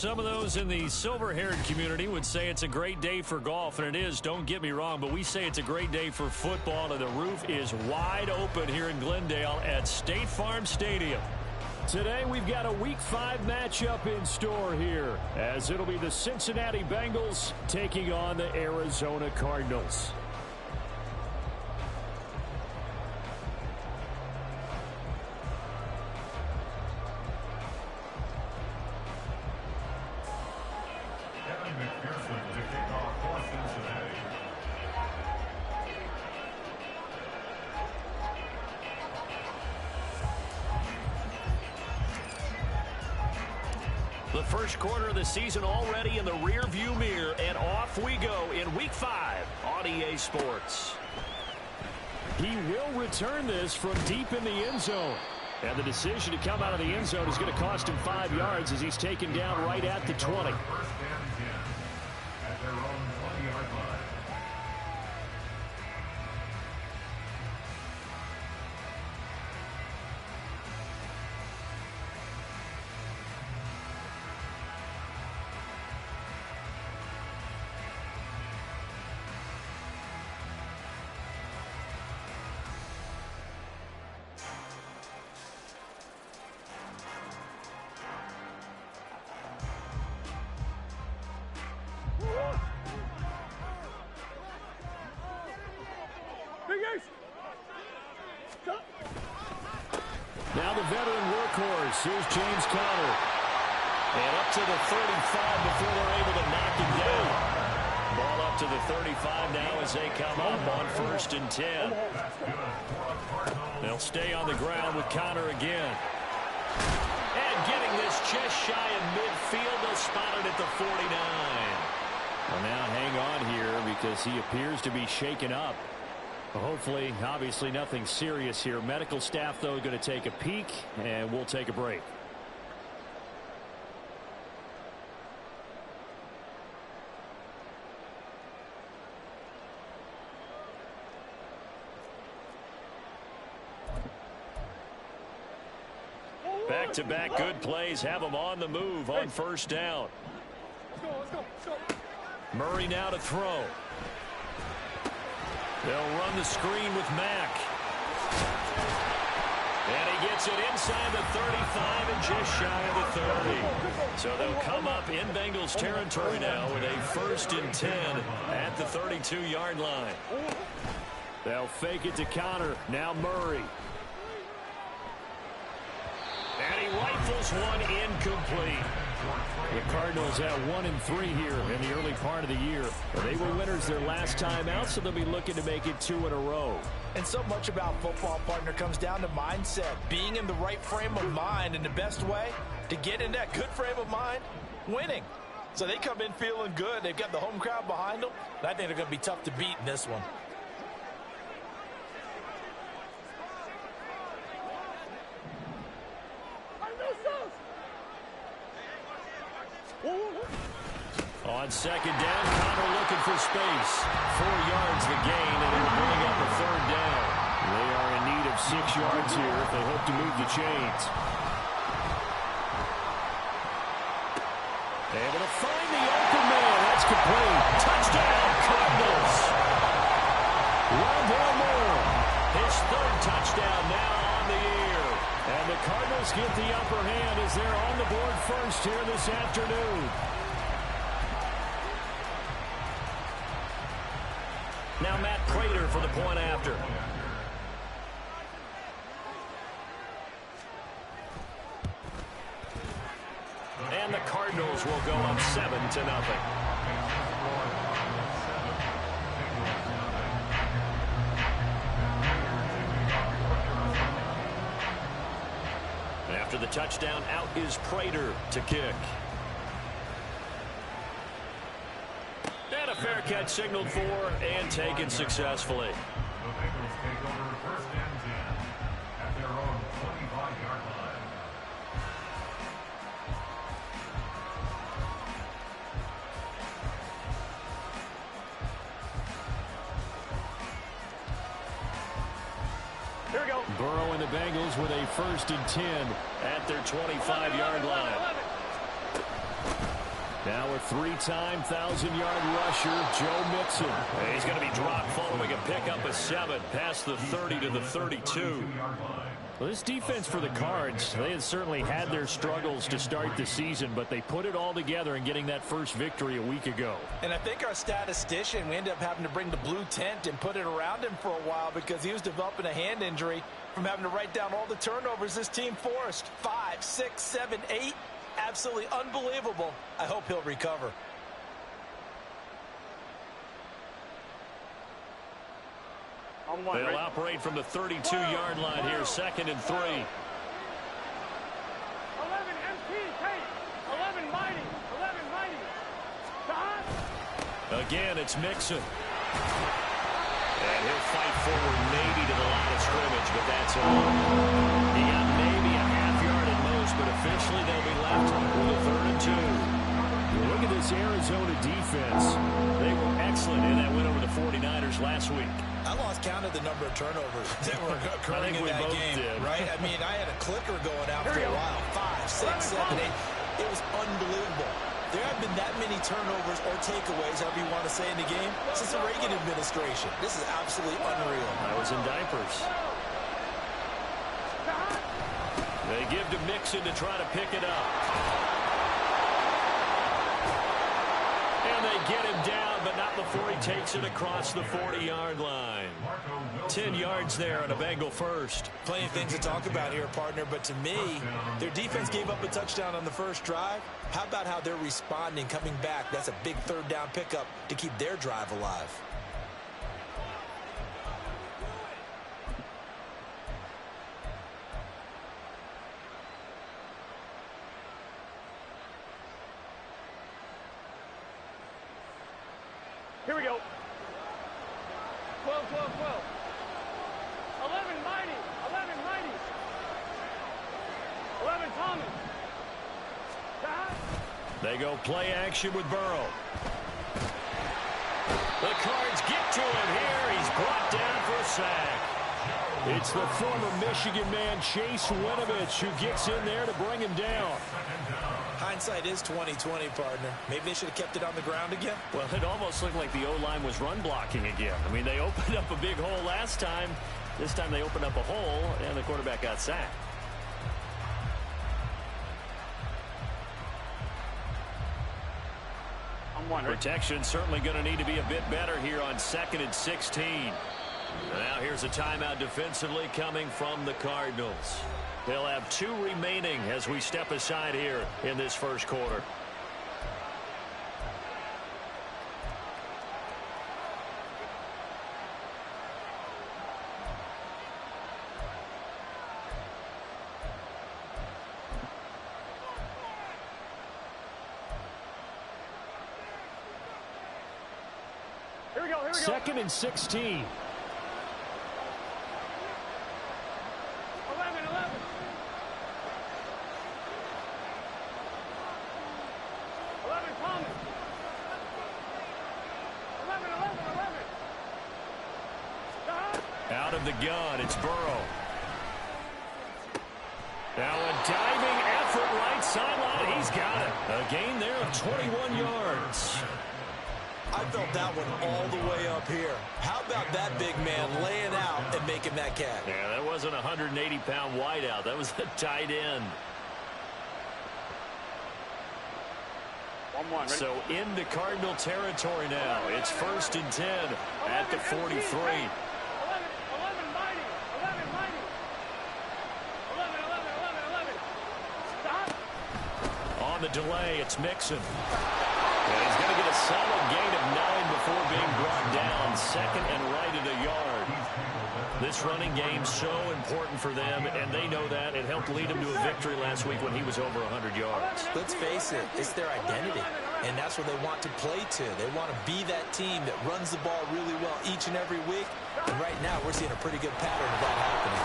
Some of those in the silver-haired community would say it's a great day for golf, and it is, don't get me wrong, but we say it's a great day for football, and the roof is wide open here in Glendale at State Farm Stadium. Today we've got a Week 5 matchup in store here, as it'll be the Cincinnati Bengals taking on the Arizona Cardinals. The first quarter of the season already in the rear-view mirror, and off we go in Week 5 on EA Sports. He will return this from deep in the end zone. And the decision to come out of the end zone is going to cost him 5 yards as he's taken down right at the 20. Now the veteran workhorse. Here's James Conner. And up to the 35 before they're able to knock him down. Ball up to the 35 now as they come up on 1st and 10. They'll stay on the ground with Conner again. And getting this just shy of midfield. They'll spot it at the 49. Well, now hang on here because he appears to be shaken up. Hopefully, obviously nothing serious here. Medical staff, though, going to take a peek, and we'll take a break. Back-to-back good plays have them on the move on 1st down. Let's go. Murray now to throw. They'll run the screen with Mack. And he gets it inside the 35 and just shy of the 30. So they'll come up in Bengals territory now with a 1st and 10 at the 32-yard line. They'll fake it to Conner. Now Murray. And he rifles one incomplete. The Cardinals at 1-3 here in the early part of the year. They were winners their last time out, so they'll be looking to make it 2 in a row. And so much about football, partner, comes down to mindset. Being in the right frame of mind, and the best way to get in that good frame of mind, winning. So they come in feeling good. They've got the home crowd behind them. And I think they're going to be tough to beat in this one. On 2nd down, Conner looking for space. 4 yards the gain, and it'll bring up a 3rd down. They are in need of 6 yards here if they hope to move the chains. Able to find the open man. That's complete. Touchdown, Cardinals. Rondale Moore. His 3rd touchdown now on the year. And the Cardinals get the upper hand as they're on the board first here this afternoon. Now Matt Prater for the point after. And the Cardinals will go up 7-0. After the touchdown, out is Prater to kick. And a fair catch signaled for and taken successfully. The Bengals take over 1st and 10 at their own 25-yard line. Here we go. Burrow and the Bengals with a 1st and 10 at their 25-yard line. Now a three-time 1,000-yard rusher, Joe Mixon. He's going to be dropped following a pickup of 7 past the 30 to the 32. Well, this defense for the Cards, they had certainly had their struggles to start the season, but they put it all together in getting that first victory a week ago. And I think our statistician, we ended up having to bring the blue tent and put it around him for a while because he was developing a hand injury from having to write down all the turnovers this team forced. 5, 6, 7, 8. Absolutely unbelievable. I hope he'll recover. They'll operate from the 32-yard line here, 2nd and 3. 11 MT, Tate. 11 Mighty. 11 Mighty. Shot. Again, it's Mixon. And he'll fight forward maybe to the line of scrimmage, but that's all. He got maybe a half yard at most, but officially they'll be left with a 3rd and 2. Look at this Arizona defense. They were excellent in that win over the 49ers last week. I lost count of the number of turnovers that were occurring in that game, right? I mean, I had a clicker going out for a while. 5, 6, 7, 8. It was unbelievable. There have been that many turnovers or takeaways, however you want to say, in the game since the Reagan administration. This is absolutely unreal. I was in diapers. They give to Mixon to try to pick it up. And they get him down, but not before he takes it across the 40-yard line. 10 yards there on a Bengal first. Plenty of things to talk about here, partner, but to me, their defense gave up a touchdown on the first drive. How about how they're responding, coming back? That's a big 3rd down pickup to keep their drive alive. Here we go. 12, 12, 12. 11 Mighty. 11 Mighty. 11 Thomas. Shot. They go play action with Burrow. The Cards get to him here. He's brought down for a sack. It's the former Michigan man, Chase Winovich, who gets in there to bring him down. Hindsight is 20/20, partner. Maybe they should have kept it on the ground again. Well, it almost looked like the O-line was run blocking again. I mean, they opened up a big hole last time. This time they opened up a hole, and the quarterback got sacked. Protection certainly going to need to be a bit better here on 2nd and 16. Now here's a timeout defensively coming from the Cardinals. They'll have 2 remaining as we step aside here in this first quarter. Here we go. 2nd and 16. 11, 11. 11 Thomas. 11, 11, 11. Shot. Out of the gun, it's Burrow. Now a diving effort right sideline. He's got it. A gain there of 21 yards. I felt that one all the way up here. How about that big man laying out and making that catch? Yeah, that wasn't a 180-pound wideout. That was a tight end. 1-1. So into Cardinal territory now. It's 1st and 10 at the 43. 11 Mighty. 11 Mighty. 11, 11, 11, 11. Stop. On the delay, it's Mixon. And he's going to get a solid gain of 9 before being brought down. 2nd and right at a yard. This running game so important for them, and they know that. It helped lead him to a victory last week when he was over 100 yards. Let's face it, it's their identity, and that's what they want to play to. They want to be that team that runs the ball really well each and every week, and right now we're seeing a pretty good pattern of that happening.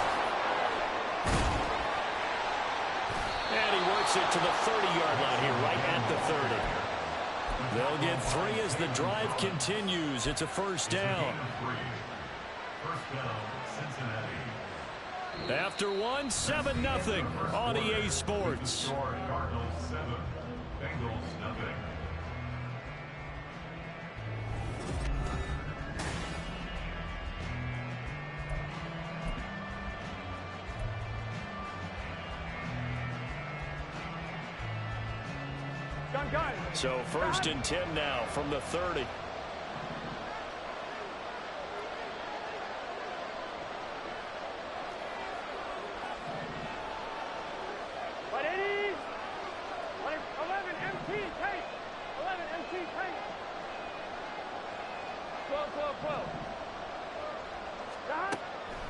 And he works it to the 30-yard line here, right at the 30. They'll get 3 as the drive continues. It's a 1st down. After 1, 7-0 on EA Sports. So 1st and 10 now from the 30.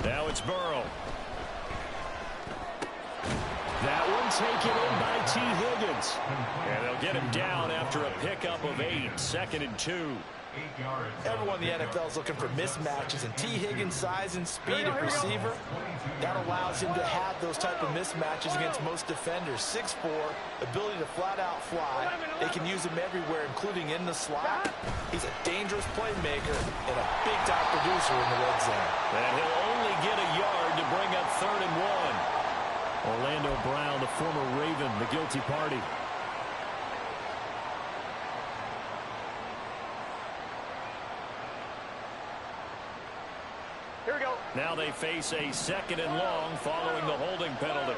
Now it's Burrow. That one taken in by T. Higgins. And they'll get him down after a pickup of 8. 2nd and 2. Everyone in the NFL is looking for mismatches, and T. Higgins' size and speed at receiver, that allows him to have those type of mismatches against most defenders. 6'4", ability to flat-out fly. They can use him everywhere, including in the slot. He's a dangerous playmaker and a big-time producer in the red zone. And he'll only get a yard to bring up 3rd and 1. Orlando Brown, the former Raven, the guilty party. Here we go. Now they face a 2nd and long following the holding penalty.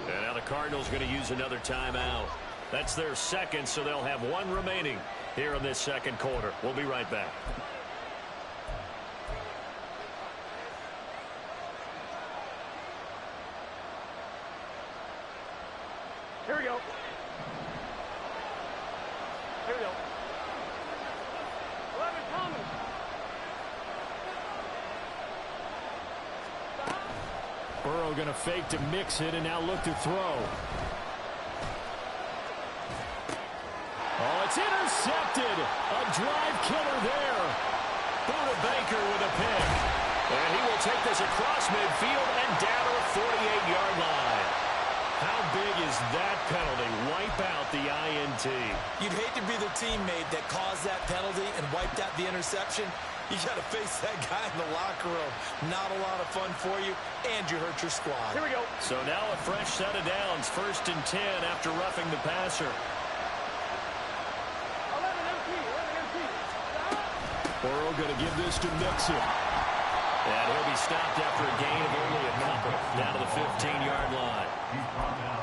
And now the Cardinals going to use another timeout. That's their 2nd, so they'll have 1 remaining here in this 2nd quarter. We'll be right back. Here we go. Here we go. 11 Thomas. Burrow going to fake to mix it and now look to throw. Oh, it's intercepted. A drive killer there. Buda Baker with a pick. And he will take this across midfield and down to the 48-yard line. How big is that penalty? Wipe out the INT. You'd hate to be the teammate that caused that penalty and wiped out the interception. You got to face that guy in the locker room. Not a lot of fun for you, and you hurt your squad. Here we go. So now a fresh set of downs. 1st and 10 after roughing the passer. 11 empty. Burrow going to give this to Mixon. And he'll be stopped after a gain of only a couple down to the 15-yard line.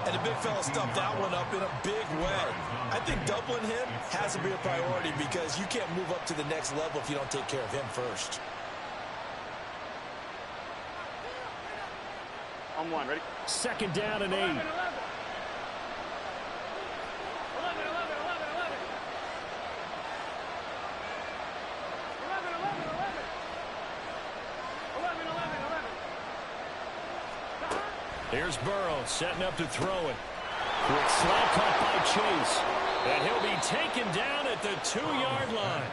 And the big fella stuffed that one up in a big way. I think doubling him has to be a priority because you can't move up to the next level if you don't take care of him first. On 1, ready? 2nd down and 8. 11. 11. 11. 11. 11. 11. 11. 11. 11. Here's Burrow setting up to throw it. Quick slap caught by Chase. And he'll be taken down at the 2-yard line.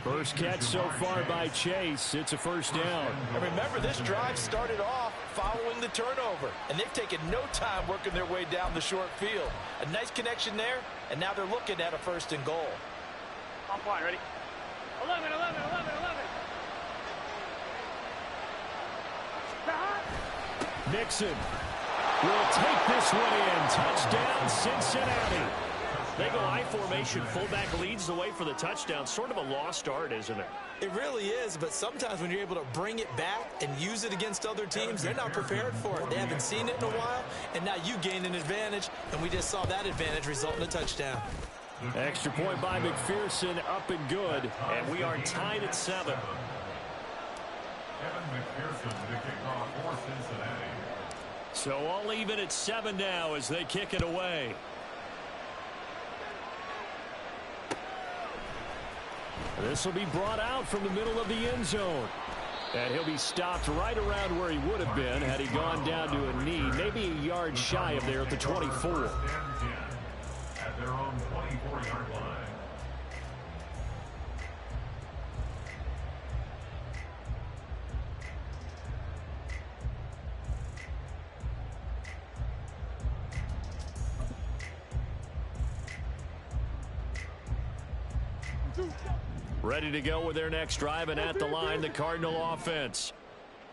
First catch so far by Chase. It's a 1st down. And remember, this drive started off following the turnover, and they've taken no time working their way down the short field. A nice connection there, and now they're looking at a 1st and goal. On point, ready? 11. 11. 11. 11. Mixon will take this one in. Touchdown, Cincinnati. They go I formation. Fullback leads the way for the touchdown. Sort of a lost art, isn't it? It really is, but sometimes when you're able to bring it back and use it against other teams, they're not prepared for it. They haven't seen it in a while, and now you gain an advantage, and we just saw that advantage result in a touchdown. Extra point by McPherson, up and good. And we are tied at 7. Kevin McPherson, the kickoff for Cincinnati. So all even at 7 now as they kick it away. This will be brought out from the middle of the end zone. And he'll be stopped right around where he would have been had he gone down to a knee, maybe a yard shy of there at the 24. At their own 24-yard line. Ready to go with their next drive, and at the line, the Cardinal offense.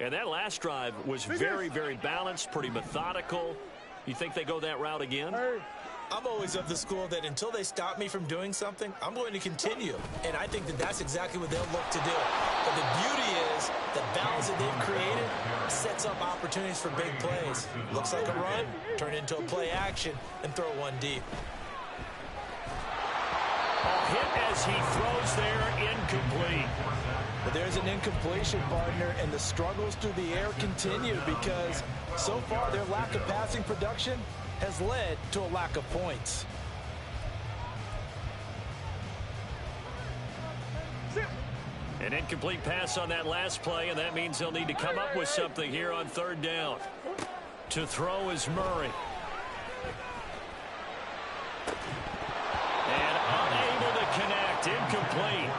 And that last drive was very, very balanced, pretty methodical. You think they go that route again? I'm always of the school that until they stop me from doing something, I'm going to continue. And I think that that's exactly what they'll look to do. But the beauty is the balance that they've created sets sets up opportunities for big plays. Looks like a run, turn into a play action, and throw one deep. Hit as he throws there, incomplete. But there's an incompletion, partner, and the struggles through the air continue because so far their lack of passing production has led to a lack of points. An incomplete pass on that last play, and that means they'll need to come up with something here on third down. To throw is Murray. And unable to connect, incomplete.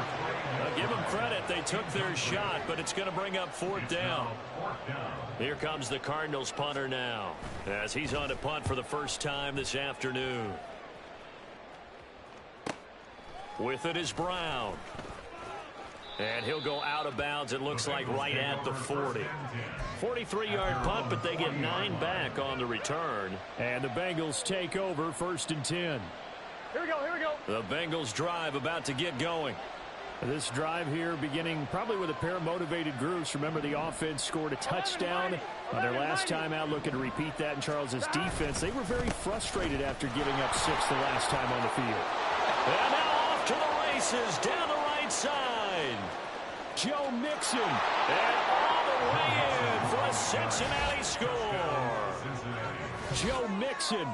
I'll give them credit, they took their shot, but it's going to bring up fourth down. Here comes the Cardinals punter now, as he's on to punt for the first time this afternoon. With it is Brown. And he'll go out of bounds, it looks like right at the 40. 43-yard punt, but they get 9 back on the return. And the Bengals take over, 1st and 10. Here we go, here we go. The Bengals drive about to get going. This drive here beginning probably with a pair of motivated groups. Remember, the offense scored a touchdown on their last time out, looking to repeat that in Charles's defense. They were very frustrated after giving up 6 the last time on the field. And now off to the races down the right side. Joe Mixon, and all the way in for a Cincinnati score. Joe Mixon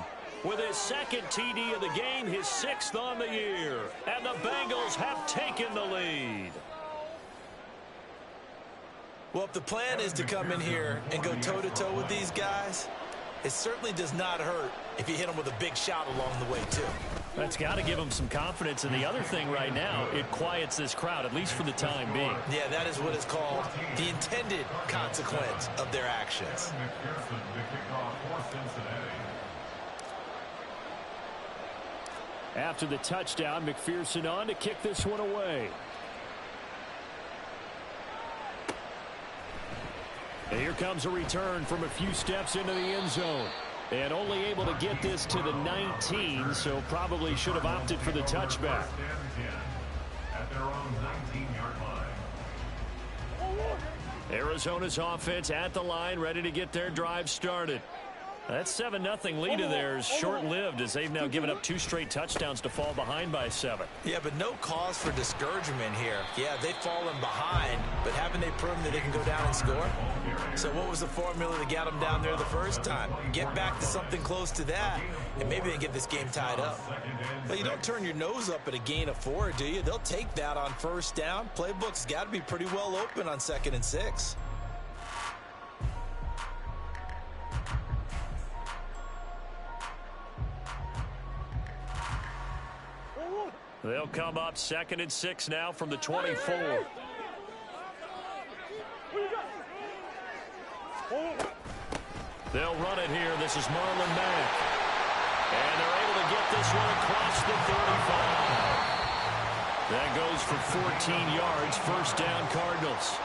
with his 2nd TD of the game, his 6th on the year. And the Bengals have taken the lead. Well, if the plan is to come in here and go toe-to-toe with these guys, it certainly does not hurt if you hit them with a big shot along the way, too. That's got to give them some confidence. And the other thing right now, it quiets this crowd, at least for the time being. Yeah, that is what is called the intended consequence of their actions. After the touchdown, McPherson on to kick this one away. And here comes a return from a few steps into the end zone. And only able to get this to the 19, so probably should have opted for the touchback. At their own 19-yard line. Arizona's offense at the line, ready to get their drive started. That 7-0 lead of theirs short-lived as they've now given up 2 straight touchdowns to fall behind by 7. Yeah, but no cause for discouragement here. Yeah, they've fallen behind, but haven't they proven that they can go down and score? So what was the formula that got them down there the first time? Get back to something close to that, and maybe they get this game tied up. Well, you don't turn your nose up at a gain of 4, do you? They'll take that on first down. Playbook's got to be pretty well open on 2nd and 6. They'll come up 2nd and 6 now from the 24. They'll run it here. This is Marlon Mack. And they're able to get this one across the 35. That goes for 14 yards. First down, Cardinals.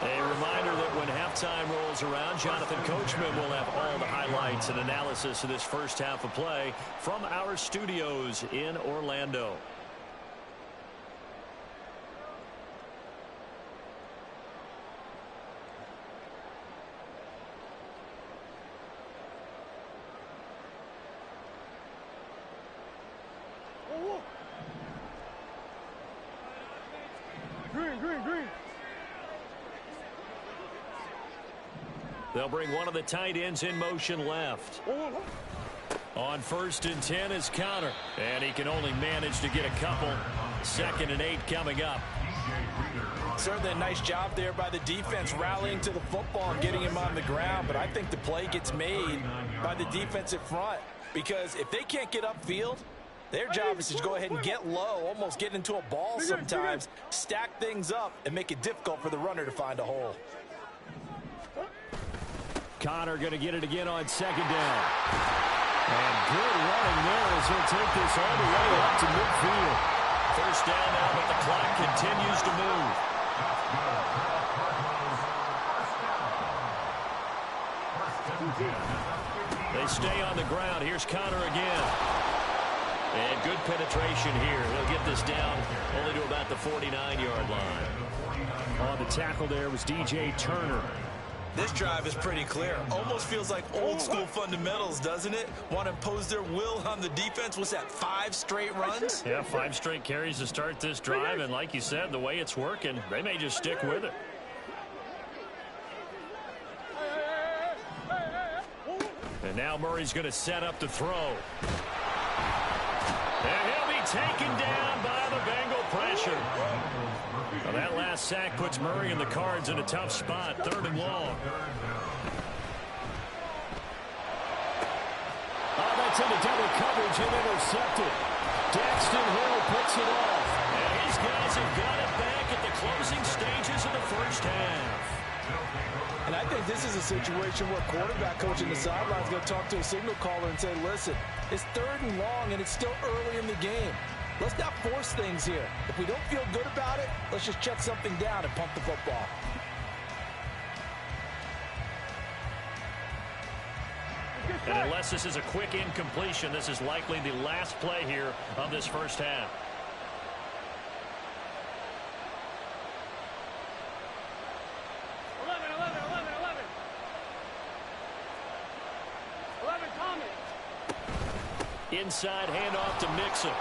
A reminder that when halftime rolls around, Jonathan Coachman will have all the highlights and analysis of this first half of play from our studios in Orlando. Green. They'll bring one of the tight ends in motion left. On 1st and 10 is Connor. And he can only manage to get a couple. 2nd and 8 coming up. Certainly a nice job there by the defense rallying to the football and getting him on the ground. But I think the play gets made by the defensive front. Because if they can't get upfield, their job is to go ahead and get low, almost get into a ball sometimes, stack things up, and make it difficult for the runner to find a hole. Connor going to get it again on 2nd down. And good running there as he'll take this all the way up to midfield. First down now, but the clock continues to move. They stay on the ground. Here's Connor again. And good penetration here. He'll get this down only to about the 49-yard line. On the tackle there was DJ Turner. This drive is pretty clear. Almost feels like old school fundamentals, doesn't it? Want to impose their will on the defense. What's that, 5 straight runs? Yeah, 5 straight carries to start this drive. And like you said, the way it's working, they may just stick with it. And now Murray's going to set up to throw. And he'll be taken down by the Bengal pressure. Well, that last sack puts Murray and the Cards in a tough spot, 3rd and long. Oh, that's into double coverage and intercepted. Daxton Hill picks it off. And his guys have got it back at the closing stages of the first half. And I think this is a situation where quarterback coach in the sideline is going to talk to a signal caller and say, listen, it's 3rd and long and it's still early in the game. Let's not force things here. If we don't feel good about it, let's just check something down and pump the football. And unless this is a quick incompletion, this is likely the last play here of this first half. Inside handoff to Mixon.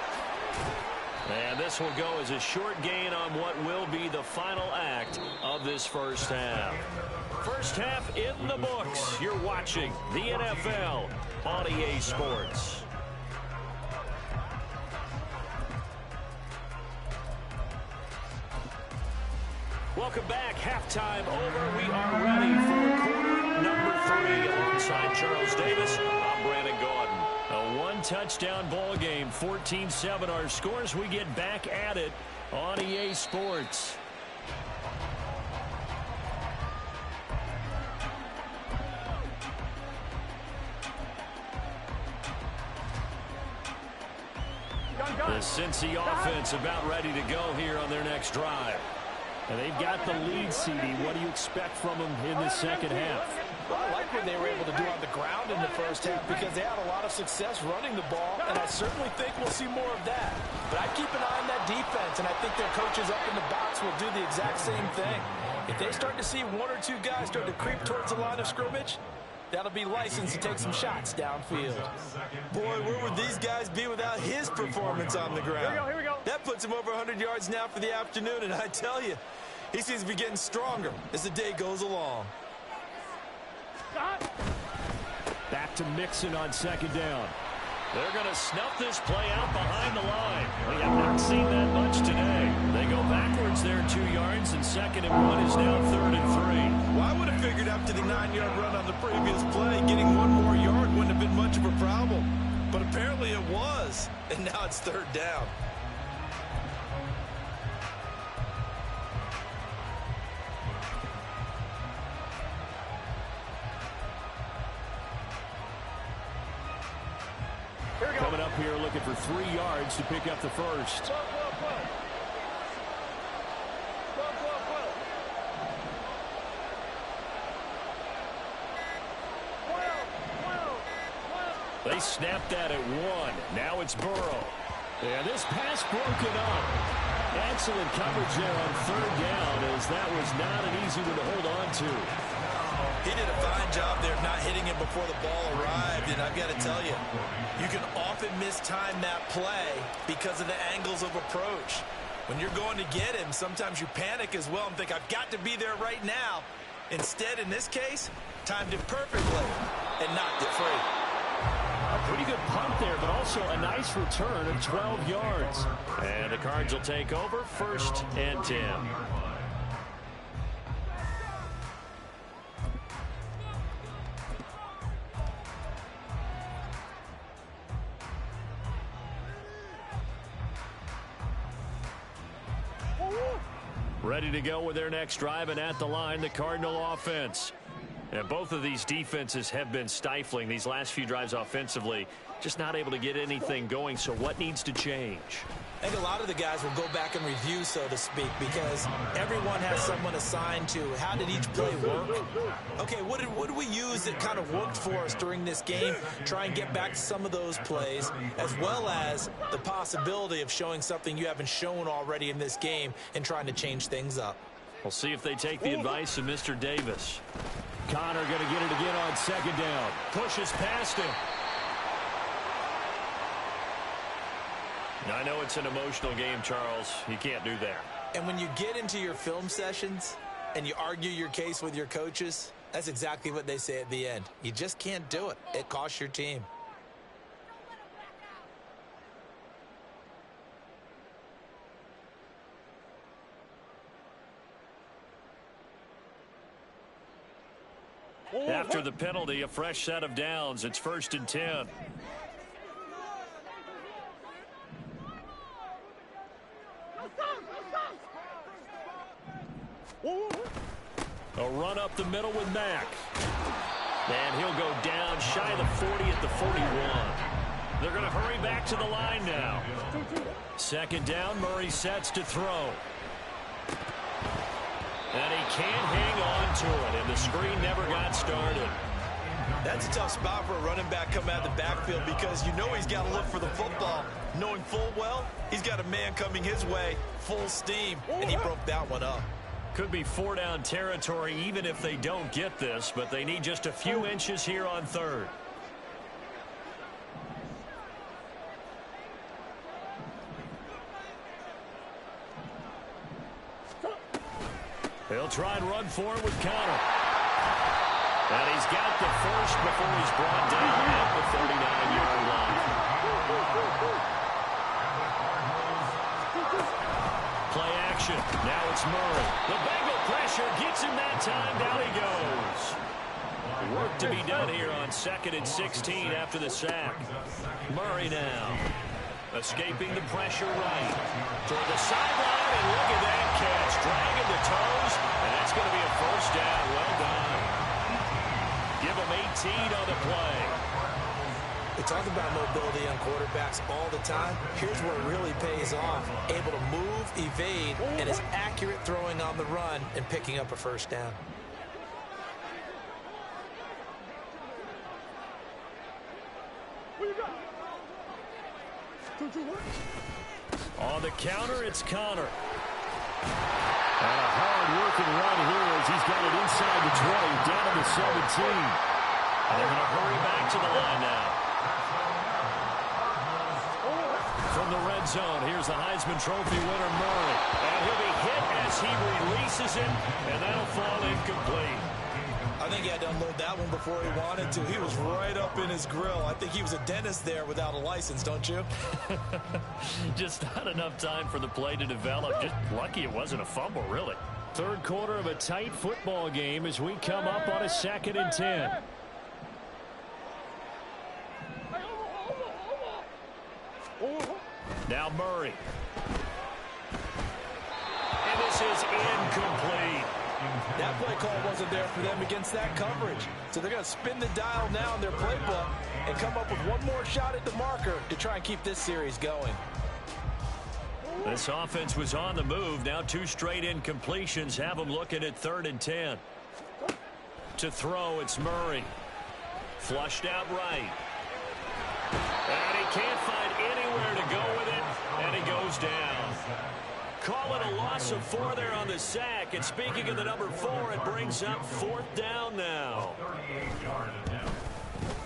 And this will go as a short gain on what will be the final act of this first half. First half in the books. You're watching the NFL on EA Sports. Welcome back. Halftime over. We are ready for quarter number 3 alongside Charles Davis. I'm Brandon Gaudin. A one-touchdown ball game, 14-7 our scores. We get back at it on EA Sports. The Cincy offense about ready to go here on their next drive. And they've got the lead, CD. What do you expect from them in the second half? Well, I like what they were able to do on the ground in the first half because they had a lot of success running the ball, and I certainly think we'll see more of that. But I keep an eye on that defense, and I think their coaches up in the box will do the exact same thing. If they start to see 1 or 2 guys start to creep towards the line of scrimmage, that'll be licensed to take some shots downfield. Boy, where would these guys be without his performance on the ground? Here we go. That puts him over 100 yards now for the afternoon, and I tell you, he seems to be getting stronger as the day goes along. Back to Mixon on second down. They're going to snuff this play out behind the line. We have not seen that much today. They go backwards there 2 yards, and 2nd and 1 is now 3rd and 3. Well, I would have figured after the 9-yard run on the previous play, getting 1 more yard wouldn't have been much of a problem. But apparently it was, and now it's 3rd down. Coming up here looking for 3 yards to pick up the first. They snapped that at 1. Now it's Burrow. And this pass broken up. Excellent coverage there on 3rd down, as that was not an easy one to hold on to. He did a fine job there of not hitting him before the ball arrived, and I've got to tell you, you can often mistime that play because of the angles of approach. When you're going to get him, sometimes you panic as well and think, I've got to be there right now. Instead, in this case, timed it perfectly and knocked it free. A pretty good punt there, but also a nice return of 12 yards. And the Cards will take over, 1st and 10. Ready to go with their next drive, and at the line, the Cardinal offense. And both of these defenses have been stifling these last few drives offensively. Just not able to get anything going, so what needs to change? I think a lot of the guys will go back and review, so to speak, because everyone has someone assigned to how did each play work. Okay, what did we use that kind of worked for us during this game? Try and get back to some of those plays, as well as the possibility of showing something you haven't shown already in this game and trying to change things up. We'll see if they take the advice of Mr. Davis. Connor going to get it again on second down. Pushes past him. I know it's an emotional game, Charles. You can't do that. And when you get into your film sessions and you argue your case with your coaches, that's exactly what they say at the end. You just can't do it. It costs your team. After the penalty, a fresh set of downs. It's 1st and 10. A run up the middle with Mack. And he'll go down shy of the 40 at the 41. They're going to hurry back to the line now. 2nd down, Murray sets to throw. And he can't hang on to it, and the screen never got started. That's a tough spot for a running back coming out of the backfield because you know he's got to look for the football, knowing full well he's got a man coming his way full steam, and he broke that one up. Could be 4-down territory even if they don't get this, but they need just a few inches here on 3rd. They'll try and run for it with Connor. And he's got the first before he's brought down at the 39-yard line. Play action. Now it's Murray. The Bengal pressure gets him that time. Down he goes. Work to be done here on 2nd and 16 after the sack. Murray now. Escaping the pressure right. Toward the sideline, and look at that catch. Dragging the toes, and that's going to be a 1st down. Well done. Give him 18 on the play. We talk about mobility on quarterbacks all the time. Here's where it really pays off. Able to move, evade, and is accurate throwing on the run and picking up a 1st down. On the counter, it's Connor. And a hard-working run here as he's got it inside the 20, down to the 17. And they're going to hurry back to the line now. From the red zone, here's the Heisman Trophy winner, Murray. And he'll be hit as he releases it, and that'll fall incomplete. I think he had to unload that one before he wanted to. He was right up in his grill. I think he was a dentist there without a license, don't you? Just not enough time for the play to develop. Just lucky it wasn't a fumble, really. 3rd quarter of a tight football game as we come up on a 2nd and 10. Now Murray. And this is incomplete. That play call wasn't there for them against that coverage. So they're going to spin the dial now in their playbook and come up with one more shot at the marker to try and keep this series going. This offense was on the move. Now 2 straight incompletions have them looking at 3rd and 10. To throw, it's Murray. Flushed out right. And he can't find anywhere to go with it, and he goes down. Call it a loss of 4 there on the sack. And speaking of the number 4, it brings up 4th down now.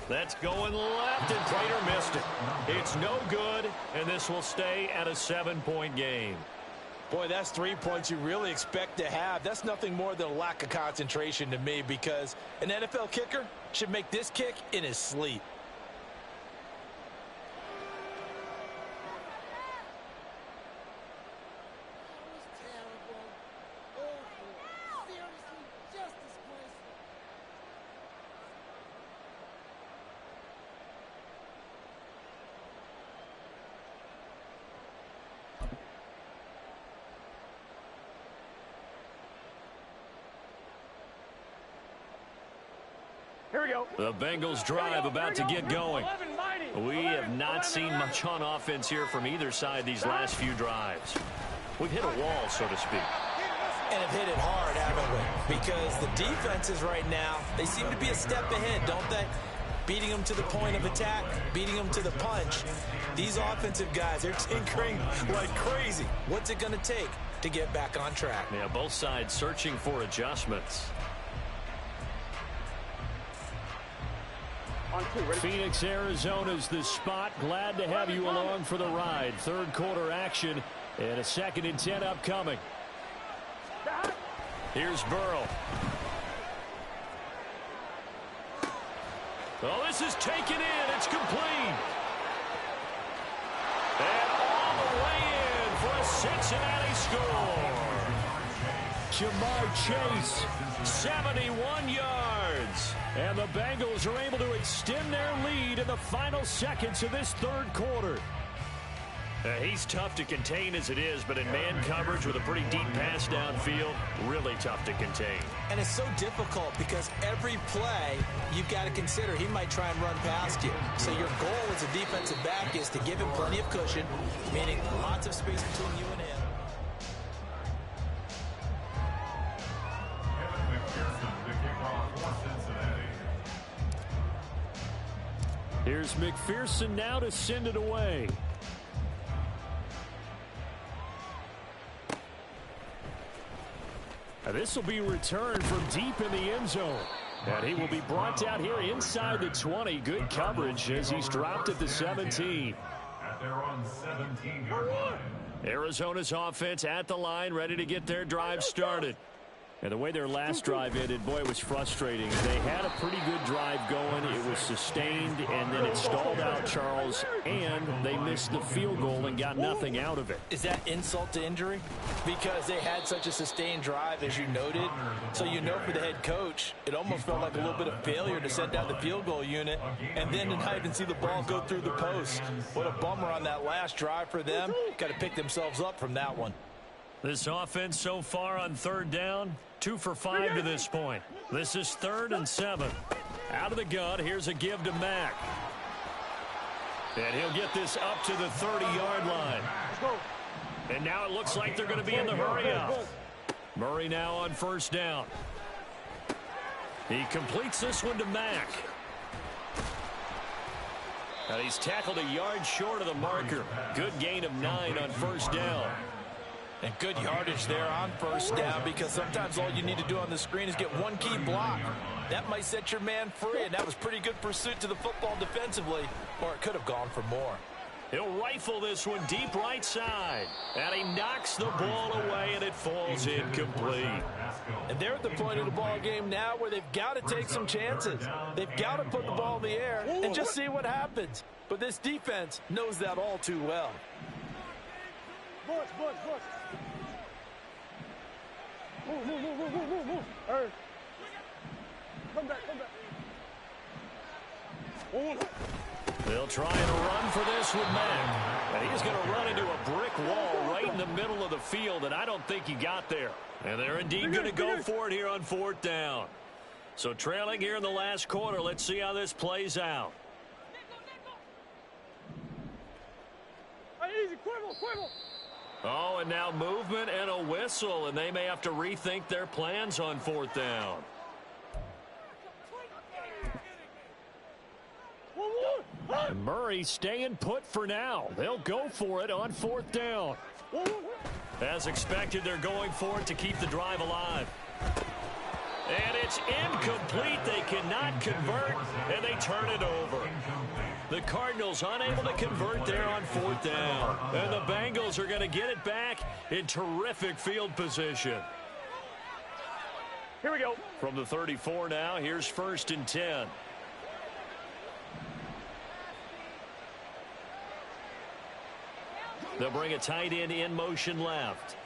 That's going left, and Prater missed it. It's no good, and this will stay at a 7-point game. Boy, that's 3 points you really expect to have. That's nothing more than a lack of concentration to me, because an NFL kicker should make this kick in his sleep. Here we go. The Bengals drive about to get going. We have not seen much on offense here from either side these last few drives. We've hit a wall, so to speak. And have hit it hard, haven't we? Because the defenses right now, they seem to be a step ahead, don't they? Beating them to the point of attack, beating them to the punch. These offensive guys, they're tinkering like crazy. What's it going to take to get back on track? Yeah, both sides searching for adjustments. Phoenix, Arizona's the spot. Glad to have you along for the ride. Third quarter action and a 2nd and 10 upcoming. Here's Burrow. Oh, this is taken in. It's complete. And all the way in for a Cincinnati score. Jamar Chase, 71 yards. And the Bengals are able to extend their lead in the final seconds of this third quarter. He's tough to contain as it is, but in man coverage with a pretty deep pass downfield, really tough to contain. And it's so difficult because every play you've got to consider he might try and run past you. So your goal as a defensive back is to give him plenty of cushion, meaning lots of space between you and him. Here's McPherson now to send it away. This will be returned from deep in the end zone. And he will be brought down here inside the 20. Good coverage as he's dropped at the 17. At their own 17-yard line. Arizona's offense at the line, ready to get their drive started. And the way their last drive ended, boy, it was frustrating. They had a pretty good drive going. It was sustained, and then it stalled out, Charles, and they missed the field goal and got nothing out of it. Is that insult to injury? Because they had such a sustained drive, as you noted. So you know for the head coach, it almost felt like a little bit of failure to send down the field goal unit and then to not even see the ball go through the post. What a bummer on that last drive for them. Got to pick themselves up from that one. This offense so far on third down, 2 for 5 to this point. This is 3rd and 7. Out of the gun, here's a give to Mack. And he'll get this up to the 30-yard line. And now it looks like they're going to be in the hurry up. Murray now on first down. He completes this one to Mack. Now he's tackled a yard short of the marker. Good gain of 9 on first down. And good yardage there on first down because sometimes all you need to do on the screen is get one key block. That might set your man free, and that was pretty good pursuit to the football defensively, or it could have gone for more. He'll rifle this one deep right side. And he knocks the ball away, and it falls incomplete. And they're at the point of the ball game now where they've got to take some chances. They've got to put the ball in the air and just see what happens. But this defense knows that all too well. Move. Hey. Come back. They'll try and run for this with Mack. And he's going to run into a brick wall right in the middle of the field, and I don't think he got there. And they're indeed going to go for it here on 4th down. So trailing here in the last quarter, let's see how this plays out. Easy, Cuervo. Oh, and now movement and a whistle, and they may have to rethink their plans on 4th down. And Murray staying put for now. They'll go for it on 4th down. As expected, they're going for it to keep the drive alive. And it's incomplete. They cannot convert, and they turn it over. The Cardinals unable to convert there on 4th down. And the Bengals are going to get it back in terrific field position. Here we go. From the 34 now, here's 1st and 10. They'll bring a tight end in motion left.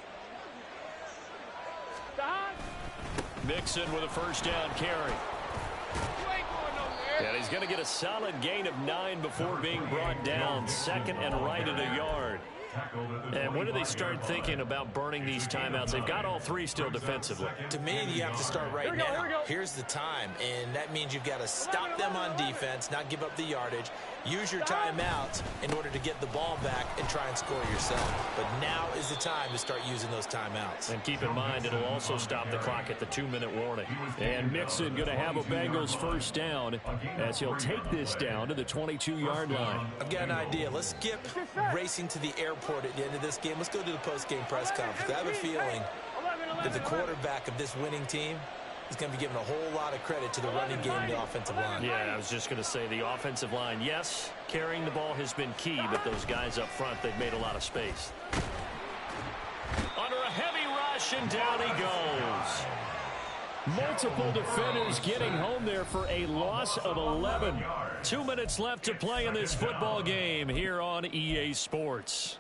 Mixon with a first down carry. And he's going to get a solid gain of 9 before being brought down. 2nd and right at a yard. And when do they start thinking about burning these timeouts? They've got all 3 still defensively. To me, you have to start right now. Here's the time, and that means you've got to stop them on defense, not give up the yardage, use your timeouts in order to get the ball back and try and score yourself. But now is the time to start using those timeouts. And keep in mind, it'll also stop the clock at the 2-minute warning. And Mixon going to have a Bengals first down as he'll take this down to the 22-yard line. I've got an idea. Let's skip racing to the airport at the end of this game. Let's go to the post-game press conference. I have a feeling that the quarterback of this winning team is going to be given a whole lot of credit to the running game and the offensive line. Yeah, I was just going to say the offensive line, yes, carrying the ball has been key, but those guys up front, they've made a lot of space. Under a heavy rush, and down he goes. Multiple defenders getting home there for a loss of 11. 2 minutes left to play in this football game here on EA Sports.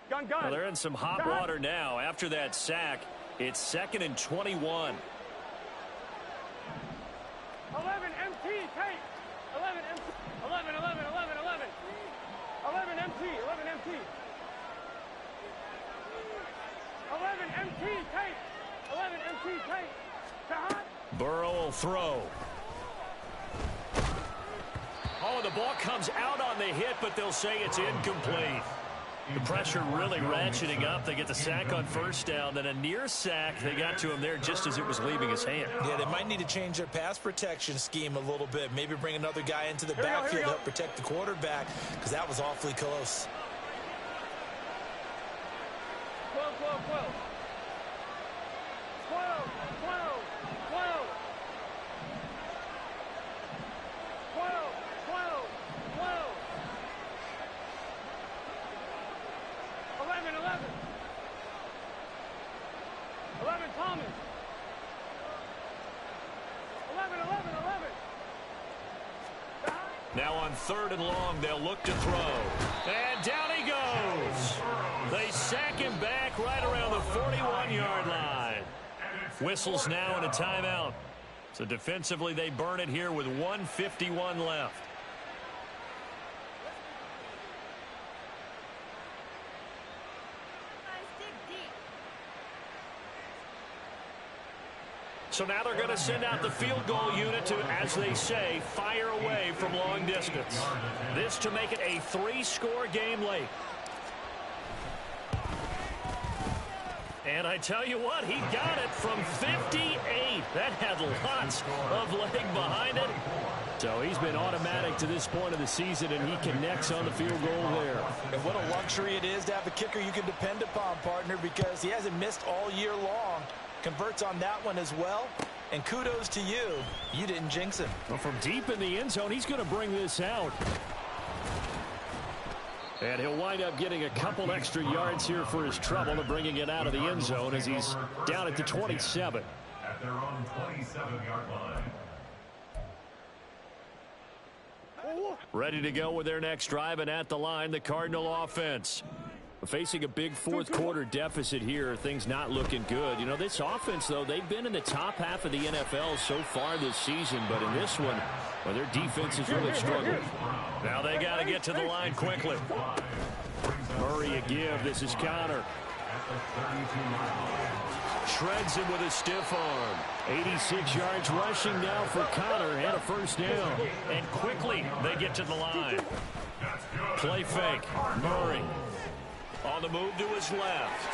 Well, they're in some hot water now. After that sack, it's 2nd and 21. 11 MT, tape. 11 MT. 11, 11, 11, 11. 11 MT, 11 MT. 11 MT, tape. 11 MT, tape. Burrow will throw. Oh, the ball comes out on the hit, but they'll say it's incomplete. The pressure really ratcheting up. They get the sack on first down, then a near sack. They got to him there just as it was leaving his hand. Yeah, they might need to change their pass protection scheme a little bit. Maybe bring another guy into the backfield to help protect the quarterback, because that was awfully close. 12, 12, 12. 12, 12, 12. 12, 12, 12. 11, 11. 11, Thomas. 11, 11, 11. Now on 3rd and long, they'll look to throw. And down he goes. They sack him back right around the 41-yard line. Whistles now and a timeout. So defensively, they burn it here with 1:51 left. So now they're going to send out the field goal unit to, as they say, fire away from long distance. This to make it a 3-score game late. And I tell you what, he got it from 58. That had lots of leg behind it. So he's been automatic to this point of the season, and he connects on the field goal there. And what a luxury it is to have a kicker you can depend upon, partner, because he hasn't missed all year long. Converts on that one as well. And kudos to you. You didn't jinx him. Well, from deep in the end zone, he's going to bring this out. And he'll wind up getting a couple extra yards here for his trouble and bringing it out of the end zone as he's down at the 27. At their own 27-yard line. Ready to go with their next drive, and at the line, the Cardinal offense. Facing a big fourth-quarter deficit here, things not looking good. You know, this offense, though, they've been in the top half of the NFL so far this season, but in this one, well, their defense has really struggled. Now they got to get to the line quickly. Murray a give. This is Connor. Shreds him with a stiff arm. 86 yards rushing now for Connor and a first down. And quickly they get to the line. Play fake. Murray on the move to his left.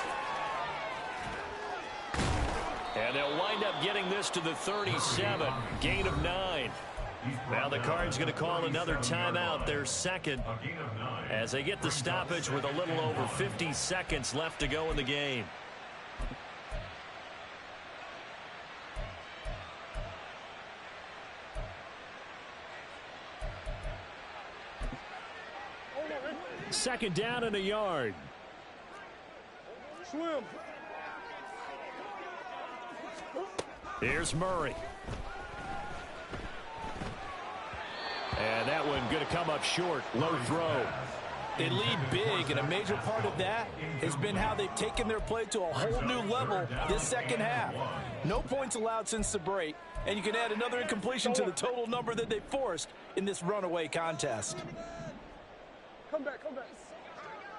And they'll wind up getting this to the 37. Gain of 9. Now the Cards going to call another timeout, their second, as they get the stoppage with a little over 50 seconds left to go in the game. Second down and a yard. Swim. Here's Murray. And that one going to come up short. Low throw. They lead big, and a major part of that has been how they've taken their play to a whole new level this second half. No points allowed since the break, and you can add another incompletion to the total number that they forced in this runaway contest. Come back, come back.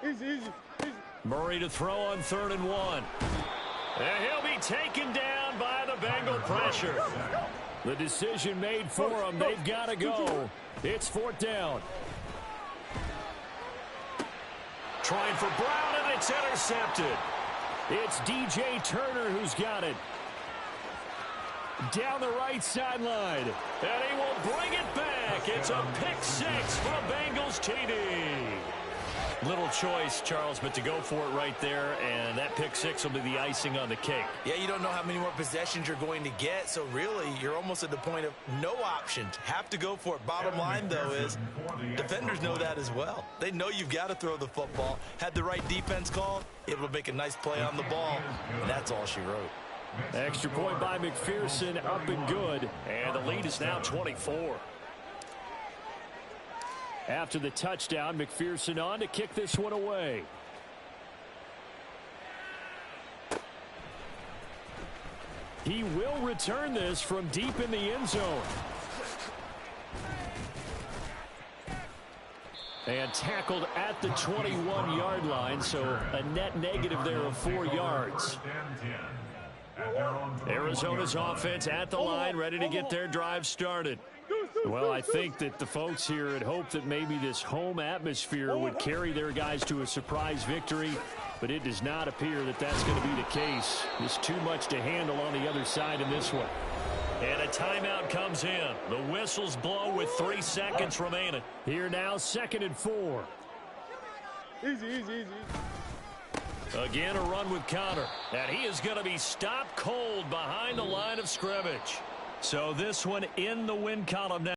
Easy, easy, easy. Murray to throw on 3rd and 1. And he'll be taken down by the Bengal pressure. The decision made for them. They've got to go. It's 4th down. Trying for Brown, and it's intercepted. It's DJ Turner who's got it. Down the right sideline. And he will bring it back. It's a pick 6 for Bengals TD. Little choice, Charles, but to go for it right there, and that pick six will be the icing on the cake. Yeah, you don't know how many more possessions you're going to get, so really you're almost at the point of no option. Have to go for it. Bottom line, though, is defenders know that as well. They know you've got to throw the football. Had the right defense called, able to make a nice play on the ball, and that's all she wrote. Extra point by McPherson, up and good. And the lead is now 24. After the touchdown, McPherson on to kick this one away. He will return this from deep in the end zone. And tackled at the 21-yard line, so a net negative there of 4 yards. Arizona's offense at the line, ready to get their drive started. Well, I think that the folks here had hoped that maybe this home atmosphere would carry their guys to a surprise victory, but it does not appear that that's going to be the case. There's too much to handle on the other side in this one. And a timeout comes in. The whistles blow with 3 seconds remaining. Here now, 2nd and 4. Easy. Again, a run with Connor. And he is going to be stopped cold behind the line of scrimmage. So this one in the win column now.